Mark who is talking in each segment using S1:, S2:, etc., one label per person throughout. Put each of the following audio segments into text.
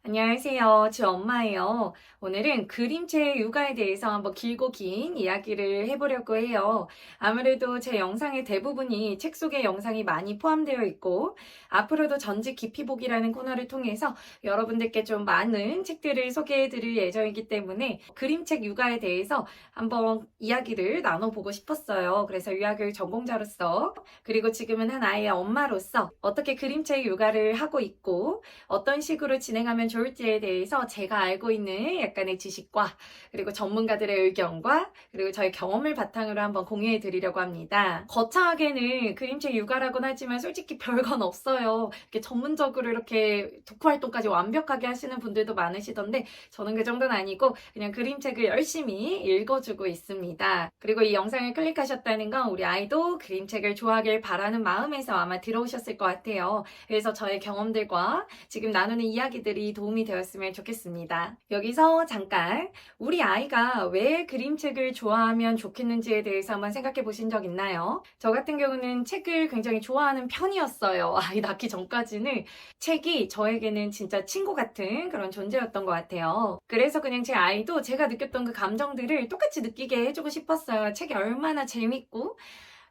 S1: 안녕하세요. 저 엄마예요. 오늘은 그림체 육아에 대해서 한번 길고 긴 이야기를 해보려고 해요. 아무래도 제 영상의 대부분이 책 속의 영상이 많이 포함되어 있고, 앞으로도 전직 깊이 보기라는 코너를 통해서 여러분들께 좀 많은 책들을 소개해드릴 예정이기 때문에 그림책 육아에 대해서 한번 이야기를 나눠보고 싶었어요. 그래서 유아교육 전공자로서, 그리고 지금은 한 아이의 엄마로서 어떻게 그림책 육아를 하고 있고, 어떤 식으로 진행하면 좋을지에 대해서 제가 알고 있는 약간의 지식과 그리고 전문가들의 의견과 그리고 저의 경험을 바탕으로 한번 공유해 드리려고 합니다. 거창하게는 그림책 육아라고는 하지만 솔직히 별건 없어요. 이렇게 전문적으로 이렇게 독후 활동까지 완벽하게 하시는 분들도 많으시던데 저는 그 정도는 아니고 그냥 그림책을 열심히 읽어주고 있습니다. 그리고 이 영상을 클릭하셨다는 건 우리 아이도 그림책을 좋아하길 바라는 마음에서 아마 들어오셨을 것 같아요. 그래서 저의 경험들과 지금 나누는 이야기들이 도움이 되었으면 좋겠습니다. 여기서 잠깐 우리 아이가 왜 그림책을 좋아하면 좋겠는지에 대해서 한번 생각해 보신 적 있나요? 저 같은 경우는 책을 굉장히 좋아하는 편이었어요. 아이 낳기 전까지는 책이 저에게는 진짜 친구 같은 그런 존재였던 것 같아요. 그래서 그냥 제 아이도 제가 느꼈던 그 감정들을 똑같이 느끼게 해주고 싶었어요. 책이 얼마나 재밌고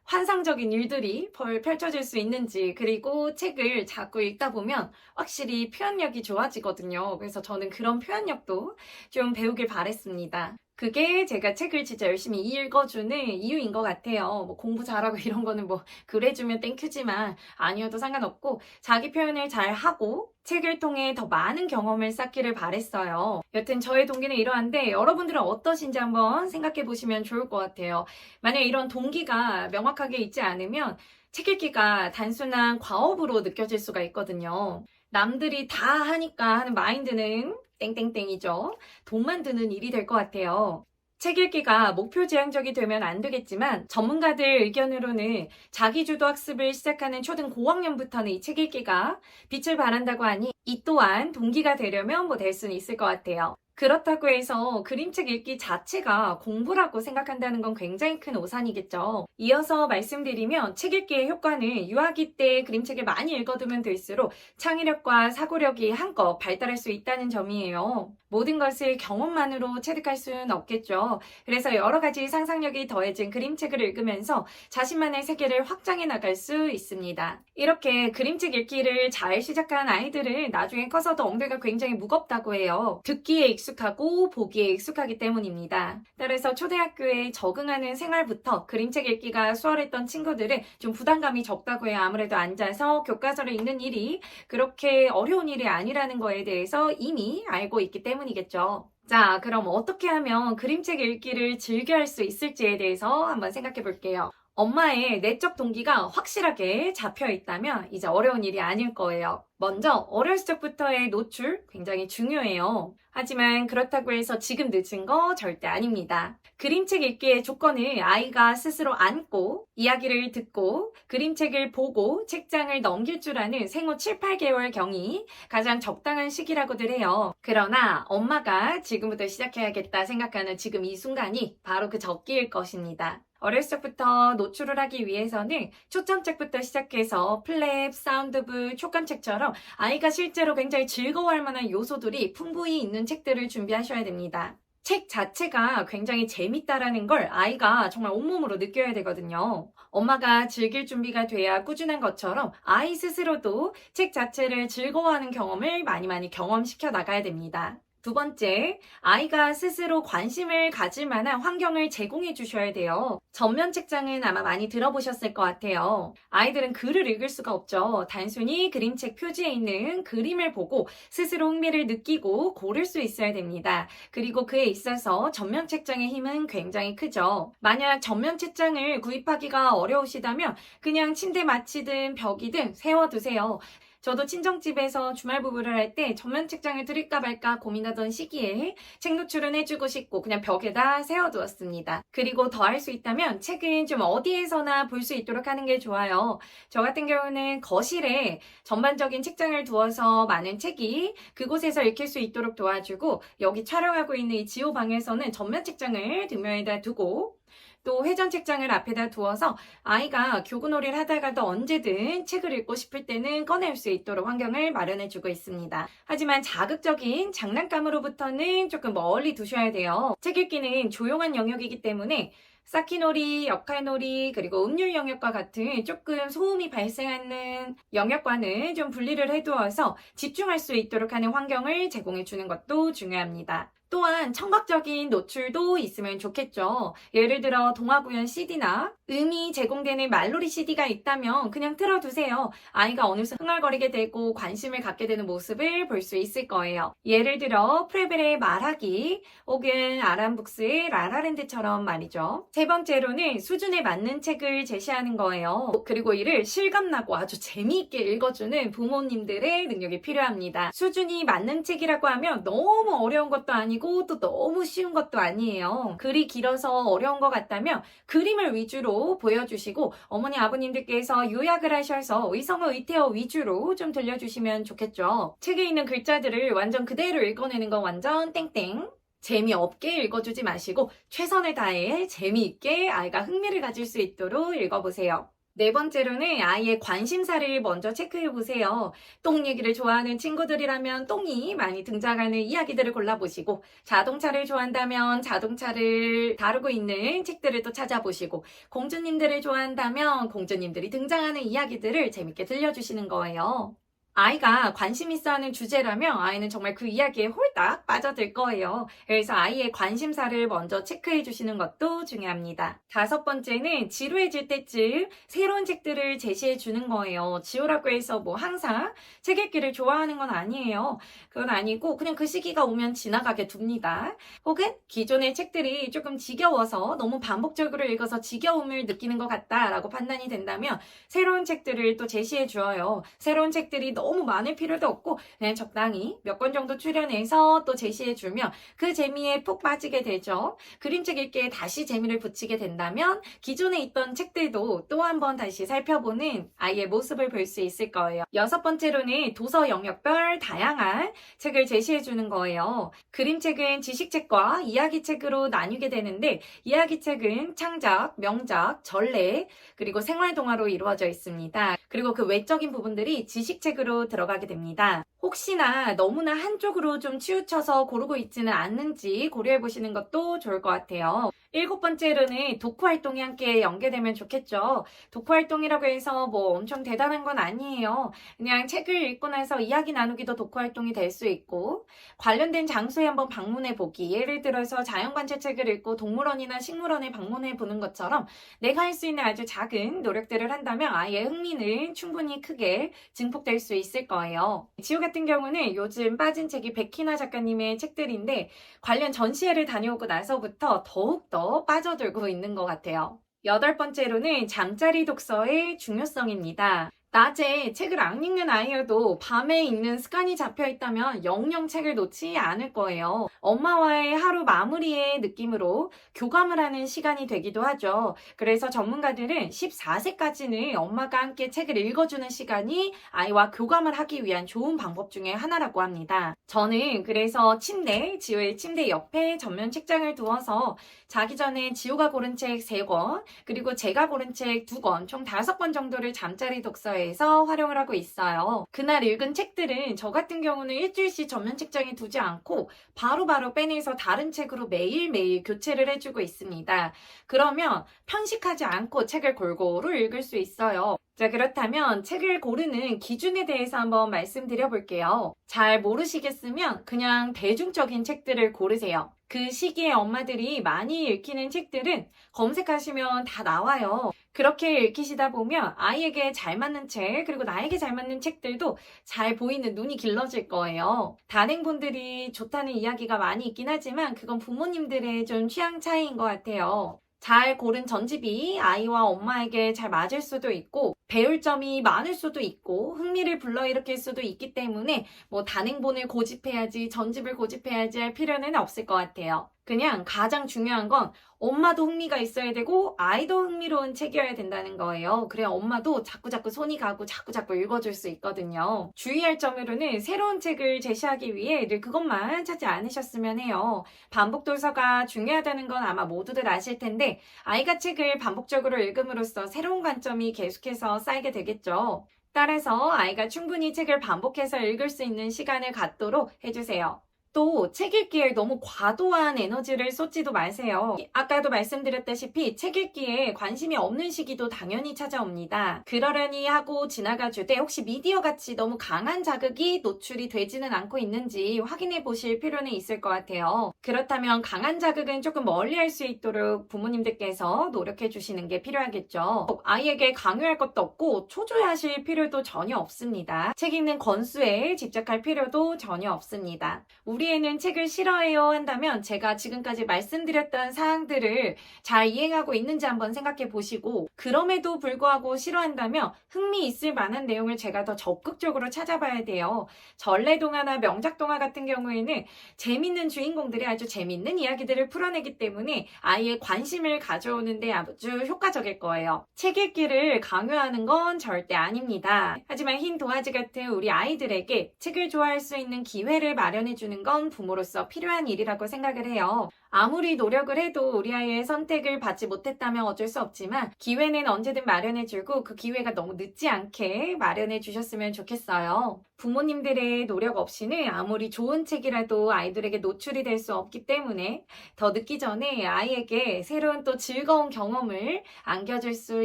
S1: 환상적인 일들이 펼쳐질 수 있는지, 그리고 책을 자꾸 읽다 보면 확실히 표현력이 좋아지거든요. 그래서 저는 그런 표현력도 좀 배우길 바랬습니다. 그게 제가 책을 진짜 열심히 읽어주는 이유인 것 같아요. 뭐 공부 잘하고 이런 거는 뭐 그래주면 땡큐지만 아니어도 상관없고 자기 표현을 잘 하고 책을 통해 더 많은 경험을 쌓기를 바랬어요. 여튼 저의 동기는 이러한데 여러분들은 어떠신지 한번 생각해 보시면 좋을 것 같아요. 만약 이런 동기가 명확하게 있지 않으면 책 읽기가 단순한 과업으로 느껴질 수가 있거든요. 남들이 다 하니까 하는 마인드는 땡땡땡이죠. 돈만 드는 일이 될 것 같아요. 책 읽기가 목표 지향적이 되면 안 되겠지만 전문가들 의견으로는 자기주도 학습을 시작하는 초등 고학년부터는 이 책 읽기가 빛을 발한다고 하니 이 또한 동기가 되려면 뭐 될 수는 있을 것 같아요. 그렇다고 해서 그림책 읽기 자체가 공부라고 생각한다는 건 굉장히 큰 오산이겠죠. 이어서 말씀드리면 책 읽기의 효과는 유아기 때 그림책을 많이 읽어두면 될수록 창의력과 사고력이 한껏 발달할 수 있다는 점이에요. 모든 것을 경험만으로 체득할 수는 없겠죠. 그래서 여러 가지 상상력이 더해진 그림책을 읽으면서 자신만의 세계를 확장해 나갈 수 있습니다. 이렇게 그림책 읽기를 잘 시작한 아이들은 나중에 커서도 엉덩이가 굉장히 무겁다고 해요. 듣기에 익숙하고 보기에 익숙하기 때문입니다. 따라서 초등학교에 적응하는 생활부터 그림책 읽기가 수월했던 친구들은 좀 부담감이 적다고 해요. 아무래도 앉아서 교과서를 읽는 일이 그렇게 어려운 일이 아니라는 거에 대해서 이미 알고 있기 때문이겠죠. 자, 그럼 어떻게 하면 그림책 읽기를 즐겨 할 수 있을지에 대해서 한번 생각해 볼게요. 엄마의 내적 동기가 확실하게 잡혀 있다면 이제 어려운 일이 아닐 거예요. 먼저 어렸을 적부터의 노출 굉장히 중요해요. 하지만 그렇다고 해서 지금 늦은 거 절대 아닙니다. 그림책 읽기의 조건은 아이가 스스로 앉고 이야기를 듣고 그림책을 보고 책장을 넘길 줄 아는 생후 7, 8개월 경이 가장 적당한 시기라고들 해요. 그러나 엄마가 지금부터 시작해야겠다 생각하는 지금 이 순간이 바로 그 적기일 것입니다. 어렸을 적부터 노출을 하기 위해서는 초점책부터 시작해서 플랩, 사운드북, 촉감책처럼 아이가 실제로 굉장히 즐거워할 만한 요소들이 풍부히 있는 책들을 준비하셔야 됩니다. 책 자체가 굉장히 재밌다라는 걸 아이가 정말 온몸으로 느껴야 되거든요. 엄마가 즐길 준비가 돼야 꾸준한 것처럼 아이 스스로도 책 자체를 즐거워하는 경험을 많이 경험시켜 나가야 됩니다. 두 번째, 아이가 스스로 관심을 가질 만한 환경을 제공해 주셔야 돼요. 전면 책장은 아마 많이 들어보셨을 것 같아요. 아이들은 글을 읽을 수가 없죠. 단순히 그림책 표지에 있는 그림을 보고 스스로 흥미를 느끼고 고를 수 있어야 됩니다. 그리고 그에 있어서 전면 책장의 힘은 굉장히 크죠. 만약 전면 책장을 구입하기가 어려우시다면 그냥 침대 마치든 벽이든 세워두세요. 저도 친정집에서 주말 부부를 할 때 전면 책장을 드릴까 말까 고민하던 시기에 책 노출은 해주고 싶고 그냥 벽에다 세워두었습니다. 그리고 더 할 수 있다면 책은 좀 어디에서나 볼 수 있도록 하는 게 좋아요. 저 같은 경우는 거실에 전반적인 책장을 두어서 많은 책이 그곳에서 읽힐 수 있도록 도와주고 여기 촬영하고 있는 이 지호방에서는 전면 책장을 뒷면에다 두고 또 회전 책장을 앞에다 두어서 아이가 교구놀이를 하다가도 언제든 책을 읽고 싶을 때는 꺼낼 수 있도록 환경을 마련해주고 있습니다. 하지만 자극적인 장난감으로부터는 조금 멀리 두셔야 돼요. 책 읽기는 조용한 영역이기 때문에 쌓기놀이, 역할놀이, 그리고 음률 영역과 같은 조금 소음이 발생하는 영역과는 좀 분리를 해두어서 집중할 수 있도록 하는 환경을 제공해 주는 것도 중요합니다. 또한 청각적인 노출도 있으면 좋겠죠. 예를 들어 동화구연 CD나 음이 제공되는 말놀이 CD가 있다면 그냥 틀어두세요. 아이가 어느새 흥얼거리게 되고 관심을 갖게 되는 모습을 볼 수 있을 거예요. 예를 들어 프레벨의 말하기 혹은 아람북스의 라라랜드처럼 말이죠. 세 번째로는 수준에 맞는 책을 제시하는 거예요. 그리고 이를 실감나고 아주 재미있게 읽어주는 부모님들의 능력이 필요합니다. 수준이 맞는 책이라고 하면 너무 어려운 것도 아니고 또 너무 쉬운 것도 아니에요. 글이 길어서 어려운 것 같다면 그림을 위주로 보여주시고 어머니 아버님들께서 요약을 하셔서 의성어 의태어 위주로 좀 들려주시면 좋겠죠. 책에 있는 글자들을 완전 그대로 읽어내는 건 완전 땡땡. 재미없게 읽어주지 마시고 최선을 다해 재미있게 아이가 흥미를 가질 수 있도록 읽어보세요. 네 번째로는 아이의 관심사를 먼저 체크해보세요. 똥 얘기를 좋아하는 친구들이라면 똥이 많이 등장하는 이야기들을 골라보시고 자동차를 좋아한다면 자동차를 다루고 있는 책들을 또 찾아보시고 공주님들을 좋아한다면 공주님들이 등장하는 이야기들을 재밌게 들려주시는 거예요. 아이가 관심 있어 하는 주제라면 아이는 정말 그 이야기에 홀딱 빠져들 거예요. 그래서 아이의 관심사를 먼저 체크해 주시는 것도 중요합니다. 다섯 번째는 지루해질 때쯤 새로운 책들을 제시해 주는 거예요. 지우라고 해서 뭐 항상 책 읽기를 좋아하는 건 아니에요. 그건 아니고 그냥 그 시기가 오면 지나가게 둡니다. 혹은 기존의 책들이 조금 지겨워서 너무 반복적으로 읽어서 지겨움을 느끼는 것 같다라고 판단이 된다면 새로운 책들을 또 제시해 주어요. 새로운 책들이 너무 많을 필요도 없고 그냥 적당히 몇 권 정도 추려내서 또 제시해주면 그 재미에 푹 빠지게 되죠. 그림책 읽기에 다시 재미를 붙이게 된다면 기존에 있던 책들도 또 한 번 다시 살펴보는 아이의 모습을 볼 수 있을 거예요. 여섯 번째로는 도서 영역별 다양한 책을 제시해주는 거예요. 그림책은 지식책과 이야기책으로 나뉘게 되는데 이야기책은 창작, 명작, 전래, 그리고 생활동화로 이루어져 있습니다. 그리고 그 외적인 부분들이 지식책으로 들어가게 됩니다. 혹시나 너무나 한쪽으로 좀 치우쳐서 고르고 있지는 않는지 고려해 보시는 것도 좋을 것 같아요. 일곱 번째로는 독후 활동이 함께 연계되면 좋겠죠. 독후 활동이라고 해서 뭐 엄청 대단한 건 아니에요. 그냥 책을 읽고 나서 이야기 나누기도 독후 활동이 될 수 있고 관련된 장소에 한번 방문해 보기. 예를 들어서 자연관찰책을 읽고 동물원이나 식물원에 방문해 보는 것처럼 내가 할 수 있는 아주 작은 노력들을 한다면 아이의 흥미는 충분히 크게 증폭될 수 있을 거예요. 지우 같은 경우는 요즘 빠진 책이 백희나 작가님의 책들인데 관련 전시회를 다녀오고 나서부터 더욱더 빠져들고 있는 것 같아요. 여덟 번째로는 잠자리 독서의 중요성입니다. 낮에 책을 안 읽는 아이여도 밤에 읽는 습관이 잡혀 있다면 영영 책을 놓지 않을 거예요. 엄마와의 하루 마무리의 느낌으로 교감을 하는 시간이 되기도 하죠. 그래서 전문가들은 14세까지는 엄마가 함께 책을 읽어주는 시간이 아이와 교감을 하기 위한 좋은 방법 중에 하나라고 합니다. 저는 그래서 지우의 침대 옆에 전면 책장을 두어서 자기 전에 지우가 고른 책 3권, 그리고 제가 고른 책 2권, 총 5권 정도를 잠자리 독서에서 활용을 하고 있어요. 그날 읽은 책들은 저 같은 경우는 일주일씩 전면 책장에 두지 않고 바로바로 빼내서 다른 책으로 매일매일 교체를 해주고 있습니다. 그러면 편식하지 않고 책을 골고루 읽을 수 있어요. 자, 그렇다면 책을 고르는 기준에 대해서 한번 말씀드려 볼게요. 잘 모르시겠으면 그냥 대중적인 책들을 고르세요. 그 시기에 엄마들이 많이 읽히는 책들은 검색하시면 다 나와요. 그렇게 읽히시다 보면 아이에게 잘 맞는 책, 그리고 나에게 잘 맞는 책들도 잘 보이는 눈이 길러질 거예요. 단행본들이 좋다는 이야기가 많이 있긴 하지만 그건 부모님들의 좀 취향 차이인 것 같아요. 잘 고른 전집이 아이와 엄마에게 잘 맞을 수도 있고 배울 점이 많을 수도 있고 흥미를 불러일으킬 수도 있기 때문에 뭐 단행본을 고집해야지 전집을 고집해야지 할 필요는 없을 것 같아요. 그냥 가장 중요한 건 엄마도 흥미가 있어야 되고 아이도 흥미로운 책이어야 된다는 거예요. 그래야 엄마도 자꾸자꾸 손이 가고 자꾸자꾸 읽어줄 수 있거든요. 주의할 점으로는 새로운 책을 제시하기 위해 늘 그것만 찾지 않으셨으면 해요. 반복 독서가 중요하다는 건 아마 모두들 아실 텐데 아이가 책을 반복적으로 읽음으로써 새로운 관점이 계속해서 쌓이게 되겠죠. 따라서 아이가 충분히 책을 반복해서 읽을 수 있는 시간을 갖도록 해주세요. 또 책 읽기에 너무 과도한 에너지를 쏟지도 마세요. 아까도 말씀드렸다시피 책 읽기에 관심이 없는 시기도 당연히 찾아옵니다. 그러려니 하고 지나가 주되 혹시 미디어 같이 너무 강한 자극이 노출이 되지는 않고 있는지 확인해 보실 필요는 있을 것 같아요. 그렇다면 강한 자극은 조금 멀리 할 수 있도록 부모님들께서 노력해 주시는 게 필요하겠죠. 아이에게 강요할 것도 없고 초조해하실 필요도 전혀 없습니다. 책 읽는 권수에 집착할 필요도 전혀 없습니다. 우리 애는 책을 싫어해요 한다면 제가 지금까지 말씀드렸던 사항들을 잘 이행하고 있는지 한번 생각해 보시고 그럼에도 불구하고 싫어한다면 흥미 있을 만한 내용을 제가 더 적극적으로 찾아봐야 돼요. 전래동화나 명작동화 같은 경우에는 재밌는 주인공들이 아주 재밌는 이야기들을 풀어내기 때문에 아이의 관심을 가져오는데 아주 효과적일 거예요. 책 읽기를 강요하는 건 절대 아닙니다. 하지만 흰 도화지 같은 우리 아이들에게 책을 좋아할 수 있는 기회를 마련해 주는 건 부모로서 필요한 일이라고 생각을 해요. 아무리 노력을 해도 우리 아이의 선택을 받지 못했다면 어쩔 수 없지만 기회는 언제든 마련해주고 그 기회가 너무 늦지 않게 마련해 주셨으면 좋겠어요. 부모님들의 노력 없이는 아무리 좋은 책이라도 아이들에게 노출이 될 수 없기 때문에 더 늦기 전에 아이에게 새로운 또 즐거운 경험을 안겨줄 수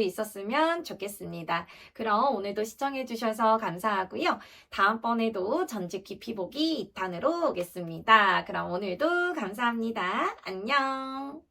S1: 있었으면 좋겠습니다. 그럼 오늘도 시청해 주셔서 감사하고요. 다음번에도 전집 깊이 보기 2탄으로 오겠습니다. 그럼 오늘도 감사합니다. 안녕.